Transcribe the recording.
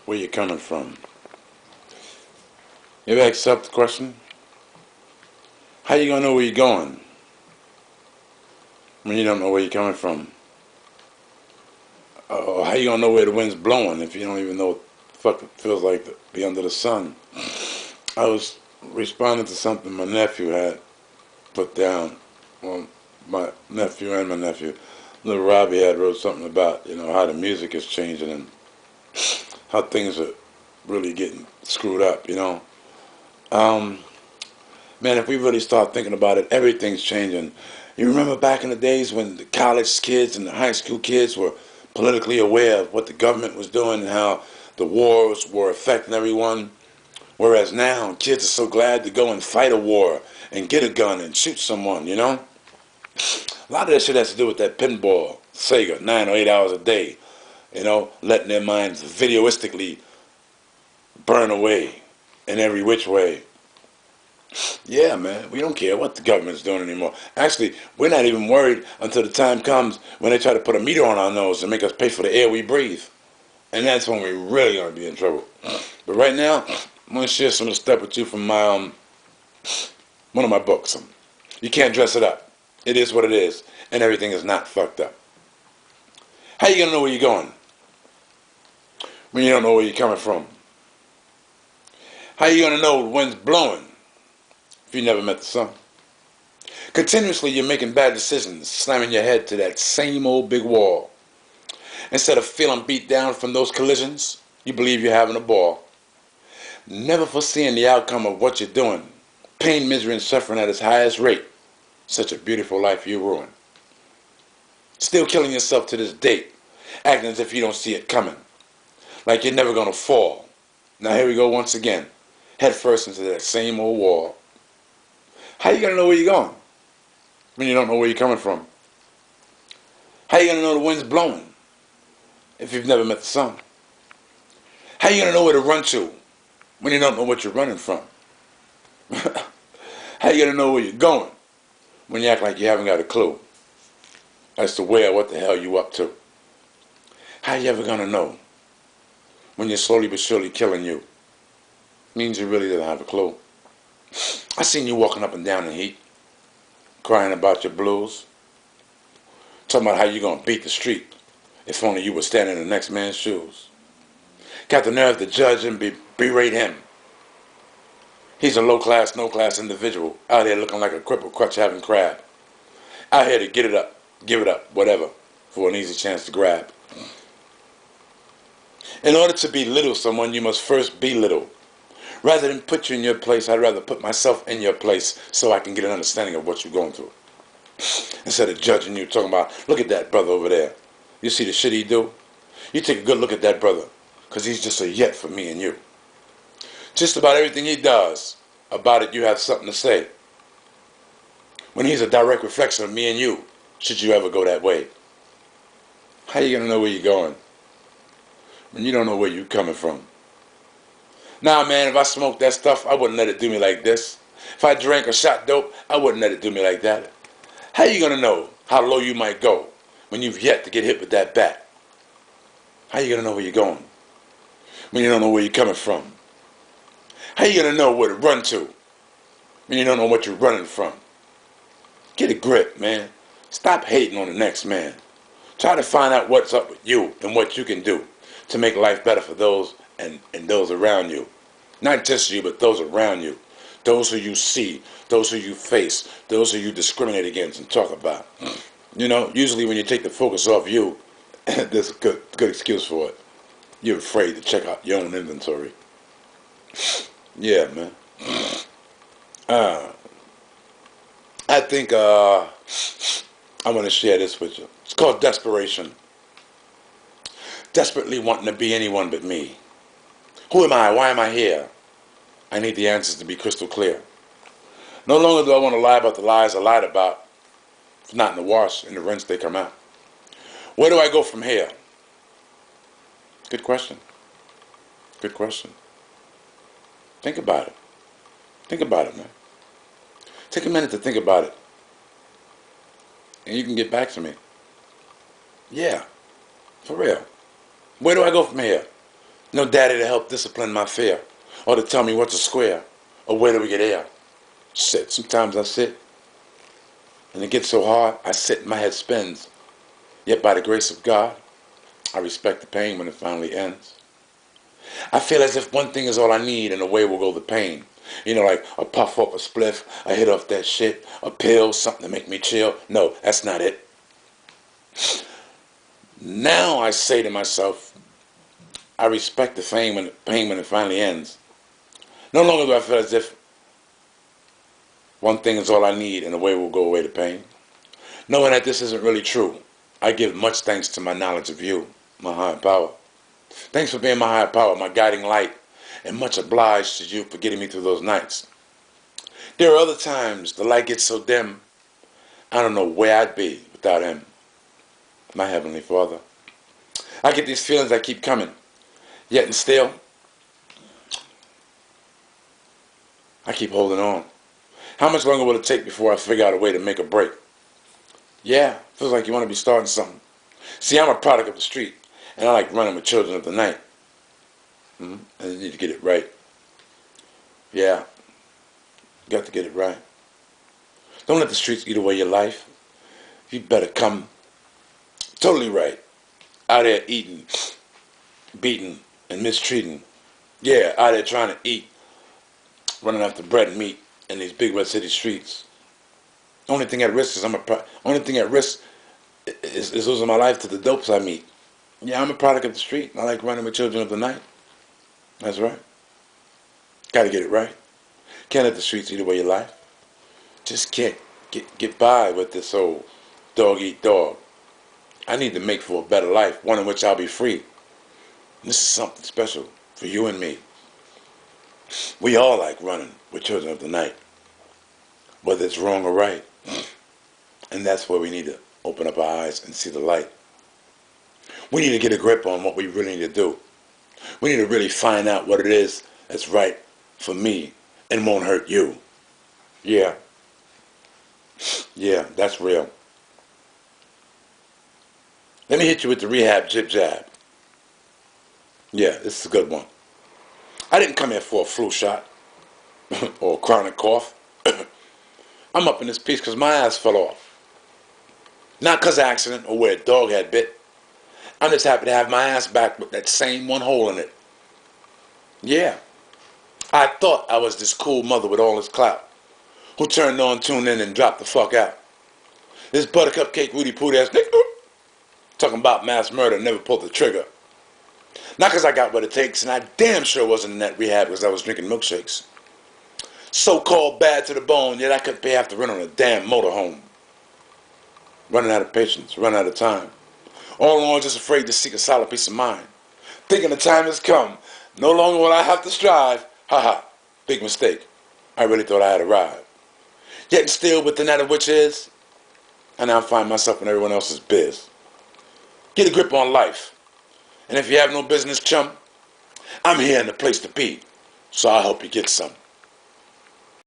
where you're coming from. You ever accept the question? How you gonna know where you're going when you don't know where you're coming from? Or how you gonna know where the wind's blowing if you don't even know what the fuck it feels like to be under the sun? I was responding to something my nephew had put down. Well, my nephew and my nephew, little Robbie had wrote something about, how the music is changing and how things are really getting screwed up. Um, Man, if we really start thinking about it, everything's changing. You remember back in the days when the college kids and the high school kids were politically aware of what the government was doing and how the wars were affecting everyone? Whereas now, kids are so glad to go and fight a war and get a gun and shoot someone. A lot of that shit has to do with that pinball, Sega, 9 or 8 hours a day, letting their minds videoistically burn away in every which way. Yeah, man, we don't care what the government's doing anymore. Actually, we're not even worried until the time comes when they try to put a meter on our nose and make us pay for the air we breathe. And that's when we're really going to be in trouble. But right now, I'm going to share some of the stuff with you from my one of my books. You can't dress it up. It is what it is, and everything is not fucked up. How you going to know where you're going when you don't know where you're coming from? How you going to know when's blowing if you never met the sun? Continuously, you're making bad decisions, slamming your head to that same old big wall. Instead of feeling beat down from those collisions, you believe you're having a ball. Never foreseeing the outcome of what you're doing. Pain, misery, and suffering at its highest rate. Such a beautiful life you ruin. Still killing yourself to this date, acting as if you don't see it coming. Like you're never going to fall. Now here we go once again, head first into that same old wall. How you going to know where you're going when you don't know where you're coming from? How you going to know the wind's blowing if you've never met the sun? How you going to know where to run to when you don't know what you're running from? How you going to know where you're going when you act like you haven't got a clue as to where or what the hell you up to? How you ever going to know when you're slowly but surely killing you? Means you really didn't have a clue. I seen you walking up and down in the heat, crying about your blues, talking about how you going to beat the street if only you were standing in the next man's shoes. Got the nerve to judge and berate him. He's a low-class, no-class individual out here looking like a crippled, crutch-having crab. Out here to get it up, give it up, whatever, for an easy chance to grab. In order to belittle someone, you must first be little. Rather than put you in your place, I'd rather put myself in your place so I can get an understanding of what you're going through. Instead of judging you, talking about, look at that brother over there. You see the shit he do? You take a good look at that brother, because he's just a yet for me and you. Just about everything he does, about it you have something to say. When he's a direct reflection of me and you, should you ever go that way. How you going to know where you're going when you don't know where you're coming from? Nah, man, if I smoked that stuff, I wouldn't let it do me like this. If I drank or shot dope, I wouldn't let it do me like that. How you going to know how low you might go when you've yet to get hit with that bat? How you going to know where you're going when you don't know where you're coming from? How you going to know where to run to when you don't know what you're running from? Get a grip, man. Stop hating on the next man. Try to find out what's up with you and what you can do to make life better for those and those around you. Not just you, but those around you. Those who you see, those who you face, those who you discriminate against and talk about. Usually when you take the focus off you, there's a good excuse for it. You're afraid to check out your own inventory. Yeah, man. I think I want to share this with you. It's called desperation. Desperately wanting to be anyone but me. Who am I? Why am I here? I need the answers to be crystal clear. No longer do I want to lie about the lies I lied about. If not in the wash, in the rinse they come out. Where do I go from here? Good question. Good question. Think about it. Think about it, man. Take a minute to think about it. And you can get back to me. Yeah, for real. Where do I go from here? No daddy to help discipline my fear, or to tell me what's a square, or where do we get air. Shit, sometimes I sit, and it gets so hard, I sit and my head spins. Yet by the grace of God, I respect the pain when it finally ends. I feel as if one thing is all I need, and away will go the pain. You know, like a puff off a spliff, a hit off that shit, a pill, something to make me chill. No, that's not it. Now I say to myself, I respect the pain when it finally ends. No longer do I feel as if one thing is all I need and away will go away the pain. Knowing that this isn't really true, I give much thanks to my knowledge of you, my higher power. Thanks for being my higher power, my guiding light, and much obliged to you for getting me through those nights. There are other times the light gets so dim, I don't know where I'd be without him, my Heavenly Father. I get these feelings that keep coming, yet and still, I keep holding on. How much longer will it take before I figure out a way to make a break? Yeah, feels like you want to be starting something. See, I'm a product of the street, and I like running with children of the night. And you need to get it right. Yeah, you got to get it right. Don't let the streets eat away your life. You better come totally right. Out there eating, beating, and mistreating. Yeah, out there trying to eat, running after bread and meat in these big red city streets. Only thing at risk is losing my life to the dopes I meet. Yeah, I'm a product of the street. I like running with children of the night. That's right. Gotta get it right. Can't let the streets eat away your life. Just can't get by with this old dog eat dog. I need to make for a better life, one in which I'll be free. And this is something special for you and me. We all like running with children of the night, whether it's wrong or right. And that's where we need to open up our eyes and see the light. We need to get a grip on what we really need to do. We need to really find out what it is that's right for me and won't hurt you. Yeah. Yeah, that's real. Let me hit you with the Rehab Jib Jab. Yeah, this is a good one. I didn't come here for a flu shot or a chronic cough. I'm up in this piece because my ass fell off. Not because of accident or where a dog had bit. I'm just happy to have my ass back with that same one hole in it. Yeah. I thought I was this cool mother with all this clout, who turned on, tuned in, and dropped the fuck out. This buttercup cake, Rudy Pooty ass nigga, talking about mass murder, never pulled the trigger. Not because I got what it takes, and I damn sure wasn't in that rehab because I was drinking milkshakes. So-called bad to the bone, yet I couldn't pay half the rent on a damn motorhome. Running out of patience, running out of time. All along just afraid to seek a solid peace of mind. Thinking the time has come. No longer will I have to strive. Haha, big mistake. I really thought I had arrived. Yet and still within that of which is, I now find myself in everyone else's biz. Get a grip on life. And if you have no business, chum, I'm here in the place to be. So I'll help you get some.